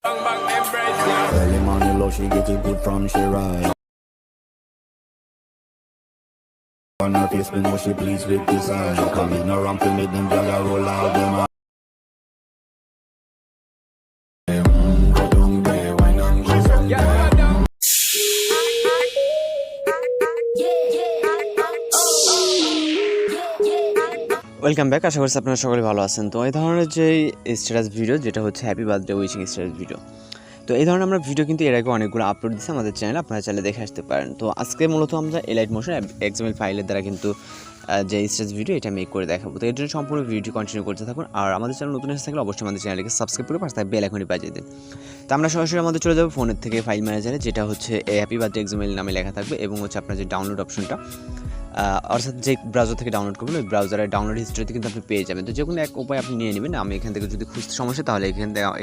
Early morning low, she get it good from she ride. On her face, me know she pleased with this eye. Coming around to make them gyal a roll out them eyes. Go down there, wine and go down there. Welcome back. আশা করছি আপনারা সকলে ভালো আছেন। তো এই ধরনের যে স্ট্যাটাস ভিডিও, যেটা হচ্ছে happy birthday wishing status video, তো এই ধরনের আমরা ভিডিও কিন্তু এর আগে অনেকগুলো আপলোড দিচ্ছি আমাদের চ্যানেলে, আপনারা চাইলে দেখে আসতে পারেন। তো আজকে মূলত আমরা এলাইট মোশন XML ফাইলের দ্বারা কিন্তু যে স্ট্যাটাস ভিডিও এটা মেক করে দেখাবো। তো এর জন্য সম্পূর্ণ ভিডিওটি কন্টিনিউ করতে থাকুন। আর আমাদের চ্যানেল নতুন এসে থাকলে অবশ্যই আমাদের চ্যানেলকে সাবস্ক্রাইব করে পাশে বেল আইকনটি বাজিয়ে দিন। তো আমরা সরাসরি আমাদের চলে যাবো ফোনের থেকে ফাইল ম্যানেজারে, যেটা হচ্ছে হ্যাপি বার্থডে XML নামে লেখা থাকবে, এবং হচ্ছে আপনার যে ডাউনলোড অপশনটা, অর্থাৎ যে ব্রাউজার থেকে ডাউনলোড করবেন ওই ব্রাউজারের ডাউনলোড হিস্ট্রিতে কিন্তু আপনি পেয়ে যাবেন। তো যে কোনো এক উপায় আপনি নিয়ে নেবেন। আমি এখান থেকে যদি খুঁজতে সমস্যা, তাহলে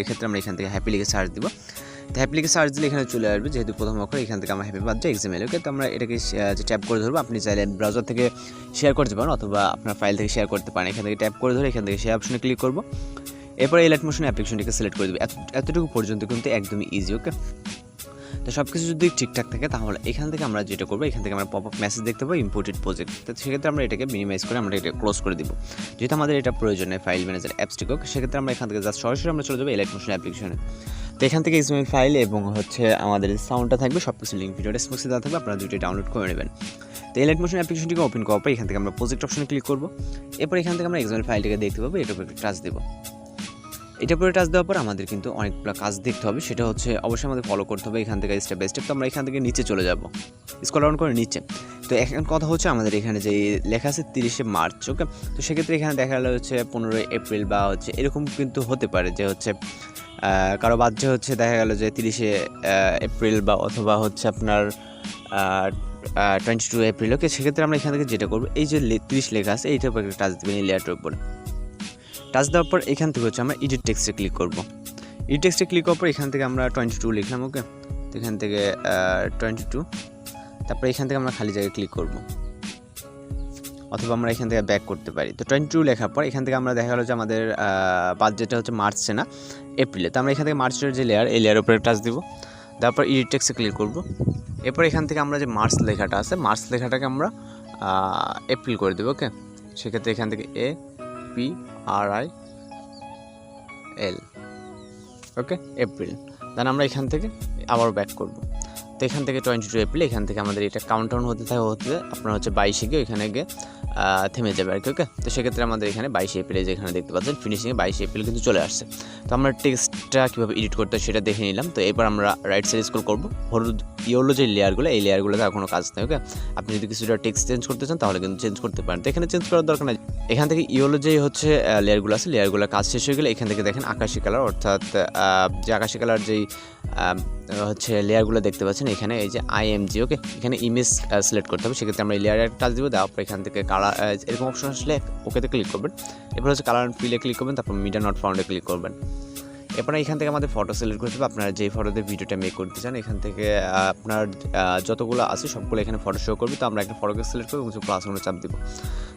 এক্ষেত্রে আমরা এখান থেকে হ্যাপি লিখে সার্চ দিব। তো হ্যাপি লিখে সার্চ দিলে এখানে চলে আসবে, যেহেতু প্রথম অক্ষর এখান থেকে আমরা হ্যাপি বার্থডে XML। ওকে, তো আমরা এটাকে যে ট্যাপ করে ধরবো। আপনি চাইলে ব্রাউজার থেকে শেয়ার করতে পারেন অথবা আপনার ফাইল থেকে শেয়ার করতে পারেন। এখান থেকে ট্যাপ করে ধরে এখান থেকে শেয়ার অপশনে ক্লিক করবো। এরপরে এলাইট মোশন অ্যাপ্লিকেশনটিকে সিলেক্ট করে দেবে। এতটুকু পর্যন্ত কিন্তু একদমই ইজি। ওকে, তো সব কিছু যদি ঠিকঠাক থাকে তাহলে এখান থেকে আমরা যেটা করবো, এখান থেকে আমরা পপ আপ মেসেজ দেখতে পাবো ইম্পোর্টেড প্রজেক্ট। তো সেক্ষেত্রে আমরা এটাকে মিনিমাইজ করে আমরা এটা ক্লোজ করে দিব, যেহেতু আমাদের এটা প্রয়োজন নেই ফাইল ম্যানেজার অ্যাপসটিকে। সেক্ষেত্রে আমরা এখান থেকে জাস্ট সরাসরি আমরা চলে যাবো এলাইট মোশন অ্যাপ্লিকেশনে। তো এখান থেকে XML ফাইল এবং হচ্ছে আমাদের সাউন্ডটা থাকবে, সব কিছু লিঙ্ক ভিডিও ডেসক্রিপশনে দেওয়া থাকবে, আপনারা দুইটাই ডাউনলোড করে নেবেন। তো এলাইট মোশন অ্যাপ্লিকেশনটিকে ওপেন করার পর এখান থেকে আমরা প্রজেক্ট অপশনে ক্লিক করবো। এরপর এখান থেকে আমরা XML ফাইলটাকে দেখতে পাবো, এটার উপর টাচ দেবো। এটা পরে টাচ দেওয়ার পর আমাদের কিন্তু অনেকগুলো কাজ দেখতে হবে, সেটা হচ্ছে অবশ্যই আমাদের ফলো করতে হবে এখান থেকে স্টেপ বাই স্টেপ। তো আমরা এখান থেকে নিচে চলে যাব, স্ক্রল ডাউন করে নিচে। তো এখন কথা হচ্ছে আমাদের এখানে যে লেখা আছে 30শে মার্চ। ওকে, তো সেক্ষেত্রে এখানে দেখা গেলো হচ্ছে 15ই এপ্রিল বা হচ্ছে এরকম কিন্তু হতে পারে যে হচ্ছে কারো বার্থডে হচ্ছে দেখা গেলো যে 30শে এপ্রিল বা অথবা হচ্ছে আপনার 22 এপ্রিল। ওকে, সেক্ষেত্রে আমরা এখান থেকে যেটা করবো, এই যে 30 লেখা আছে এইটার উপর টাচ দেবেন, এই লেয়ারটার উপরে টাচ দেওয়ার পর এখান থেকে হচ্ছে আমরা এডিট টেক্সটে ক্লিক করব। এডিট টেক্সটে ক্লিক করার পর এখান থেকে আমরা 22 লিখলাম। ওকে, তো এখান থেকে 22, তারপরে এখান থেকে আমরা খালি জায়গায় ক্লিক করব, অথবা আমরা এখান থেকে ব্যাক করতে পারি। তো 22 লেখার পর এখান থেকে আমরা দেখা গেলো যে আমাদের বার্থডেটা হচ্ছে মার্চে না এপ্রিলে। তো আমরা এখান থেকে মার্চের যে লেয়ার, এই লেয়ারের উপরে টাচ দিব, তারপর এডিট টেক্সটে ক্লিক করব। এরপর এখান থেকে আমরা যে মার্চ লেখাটা আছে, মার্চ লেখাটাকে আমরা এপ্রিল করে দেবো। ওকে, সেক্ষেত্রে এখান থেকে APRIL। ওকে, এপ্রিল। দেন আমরা এখান থেকে আবার ব্যাক করব। তো এখান থেকে 22 এপ্রিল, এখান থেকে আমাদের এটা কাউন্টডাউন হতে আপনার হচ্ছে 22 গিয়ে এখানে গিয়ে থেমে যাবে আর কি। ওকে, তো সেক্ষেত্রে আমাদের এখানে 22 এপ্রিলে যেখানে দেখতে পাচ্ছেন ফিনিশিংয়ে 22 এপ্রিল কিন্তু চলে আসছে। তো আমরা টেক্সটটা কীভাবে এডিট করতে হয় সেটা দেখে নিলাম। তো এবার আমরা রাইট সাইড স্ক্রল করবো, হলুদ ইয়েলো যে লেয়ারগুলো, এই লেয়ারগুলোতে আর কোনো কাজ নেই। ওকে, আপনি যদি কিছুটা টেক্সট চেঞ্জ করতে চান তাহলে কিন্তু চেঞ্জ করতে পারেন। তো এখানে চেঞ্জ করার দরকার নেই। এখান থেকে ইয়েলো যে হচ্ছে লেয়ারগুলো আছে, লেয়ারগুলোর কাজ শেষ হয়ে গেলে এখান থেকে দেখেন আকাশি কালার, অর্থাৎ যে আকাশি কালার যেই হচ্ছে লেয়ারগুলো দেখতে পাচ্ছেন এখানে, এই যে IMG। ওকে, এখানে ইমেজ সিলেক্ট করতে হবে। সেক্ষেত্রে আমরা এই লেয়ারে টাচ দিব, দেওয়ার পর এখান থেকে কালার এরকম অপশন আসলে ওকেতে ক্লিক করবেন। এরপর হচ্ছে কালার অ্যান্ড ফিলে ক্লিক করবেন, তারপর মিডিয়া নট ফাউন্ডে ক্লিক করবেন। এরপর এখান থেকে আমাদের ফটো সিলেক্ট করতে হবে, আপনারা যেই ফটোতে ভিডিওটা মেক করতে চান। এখান থেকে আপনার যতগুলো আছে সবগুলো এখানে ফটো শো করবে। তো আমরা একটা ফটোকে সিলেক্ট করবো, কিছু প্লাস কোনো চাপ দিব।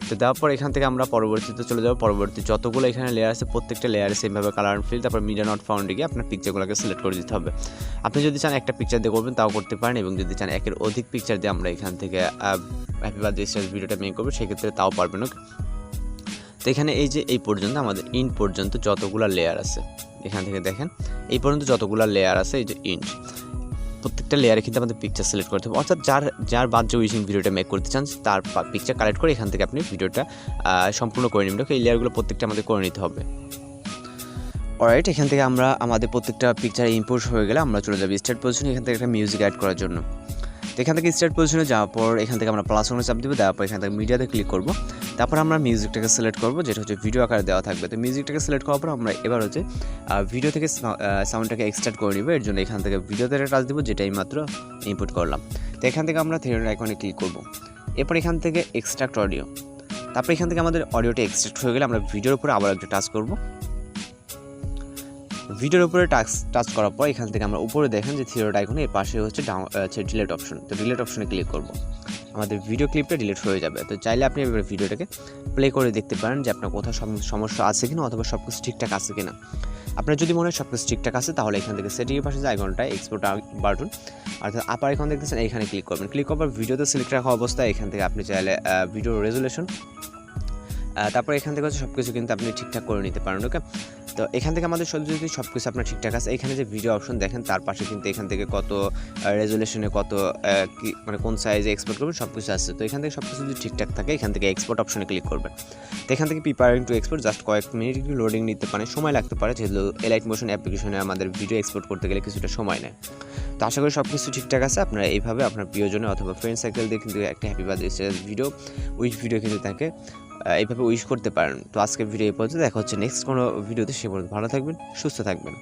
তো দেওয়ার পর এখান থেকে আমরা পরবর্তীতে চলে যাবো। পরবর্তী যতগুলো এখানে লেয়ার আছে প্রত্যেকটা লেয়ারে সেমভাবে কালার অ্যান্ড ফিল, তারপর মিডিয়া নট ফাউন্ডে গিয়ে আপনার পিকচারগুলোকে সিলেক্ট করে দিতে হবে। আপনি যদি চান একটা পিকচার দিয়ে করবেন তাও করতে পারেন, এবং যদি চান একের অধিক পিকচার দিয়ে আমরা এখান থেকে হ্যাপি বার্থডে স্ট্যাটাস ভিডিওটা মেক করবো, সেক্ষেত্রে তাও পারবেন। ওকে, তো এখানে এই যে এই পর্যন্ত আমাদের ইন্ট পর্যন্ত যতগুলো লেয়ার আছে, এখান থেকে দেখেন এই পর্যন্ত যতগুলো লেয়ার আছে, এই যে ইন্ট, প্রত্যেকটা লেয়ারে কিন্তু আমাদের পিকচার সিলেক্ট করতে হবে। অর্থাৎ যার বার্থডে উইশিং ভিডিওটা মেক করতে চান তার পিকচার কালেক্ট করে এখান থেকে আপনি ভিডিওটা সম্পূর্ণ করে নেবেন। এই লেয়ারগুলো প্রত্যেকটা আমাদের করে নিতে হবে। অলরাইট, এখান থেকে আমরা আমাদের প্রত্যেকটা পিকচার ইম্পোর্ট হয়ে গেলে আমরা চলে যাবো স্টার্ট পজিশনে, এখান থেকে একটা মিউজিক অ্যাড করার জন্য। তো এখান থেকে স্টার্ট পজিশনে যাওয়ার পর এখান থেকে আমরা প্লাস ওয়ানে চাপ দেবো, দেওয়ার পর এখান থেকে মিডিয়াতে ক্লিক করবো। তারপর আমরা মিউজিকটাকে সিলেক্ট করবো, যেটা হচ্ছে ভিডিও আকারে দেওয়া থাকবে। তো মিউজিকটাকে সিলেক্ট করার পর আমরা এবার হচ্ছে ভিডিও থেকে সাউন্ডটাকে এক্সট্রাক্ট করে নিব। এর জন্য এখান থেকে ভিডিওতে টাচ দেবো, যেটাই মাত্র ইনপুট করলাম। তো এখান থেকে আমরা থ্রি আইকনে ক্লিক করবো। এরপর এখান থেকে এক্সট্রাক্ট অডিও, তারপর এখান থেকে আমাদের অডিওটা এক্সট্রাক্ট হয়ে গেলে আমরা ভিডিওর উপরে আবার একটা টাচ করবো। ভিডিওর উপরে টাচ করার পর এখান থেকে আমরা উপরে দেখেন যে থ্রি আইকনে এর পাশে হচ্ছে ডিলিট অপশন। তো ডিলিট অপশনে ক্লিক করব, আমাদের ভিডিও ক্লিপটা ডিলিট হয়ে যাবে। তো চাইলে আপনি এবার ভিডিওটাকে প্লে করে দেখতে পারেন যে আপনার কোথাও সমস্যা আছে কিনা, অথবা সব কিছু ঠিকঠাক আছে কিনা। আপনার যদি মনে হয় সব কিছু ঠিকঠাক আছে তাহলে এখান থেকে সেটিংয়ের পাশে যে আইকনটায় এক্সপোর্ট বাটন অর্থাৎ আপার আইকন দেখতেছেন, এইখানে ক্লিক করবেন। ক্লিক করার ভিডিওতে সিলেক্ট রাখা অবস্থায় এখান থেকে আপনি চাইলে ভিডিও রেজুলেশন, তারপর এখান থেকে হচ্ছে সব কিছু কিন্তু আপনি ঠিকঠাক করে নিতে পারেন। ওকে, তো এখান থেকে আমাদের যদি সব কিছু আপনার ঠিকঠাক আছে, এখানে যে ভিডিও অপশন দেখেন তার পাশে কিন্তু এখান থেকে কত রেজুলেশনে কত মানে কোন সাইজে এক্সপোর্ট করবেন সব কিছু আছে। তো এখান থেকে সব কিছু যদি ঠিকঠাক থাকে এখান থেকে এক্সপোর্ট অপশনে ক্লিক করবেন। তো এখান থেকে প্রিপারিং টু এক্সপোর্ট জাস্ট কয়েক মিনিট একটু লোডিং নিতে পারে, সময় লাগতে পারে, যেহেতু এলাইট মোশন অ্যাপ্লিকেশনে আমাদের ভিডিও এক্সপোর্ট করতে গেলে কিছুটা সময় নেয়। তো আশা করি সব কিছু ঠিকঠাক আছে। আপনারা এইভাবে আপনার প্রিয়জনে অথবা ফ্রেন্ড সার্কেল দিয়ে কিন্তু একটা হ্যাপি বার্থডে ভিডিও ভিডিও কিন্তু তাকে এইভাবে উইশ করতে পারেন। তো আজকের ভিডিও এই পর্যন্ত, দেখা হচ্ছে নেক্সট কোনো ভিডিওতে। সে পর্যন্ত ভালো থাকবেন, সুস্থ থাকবেন।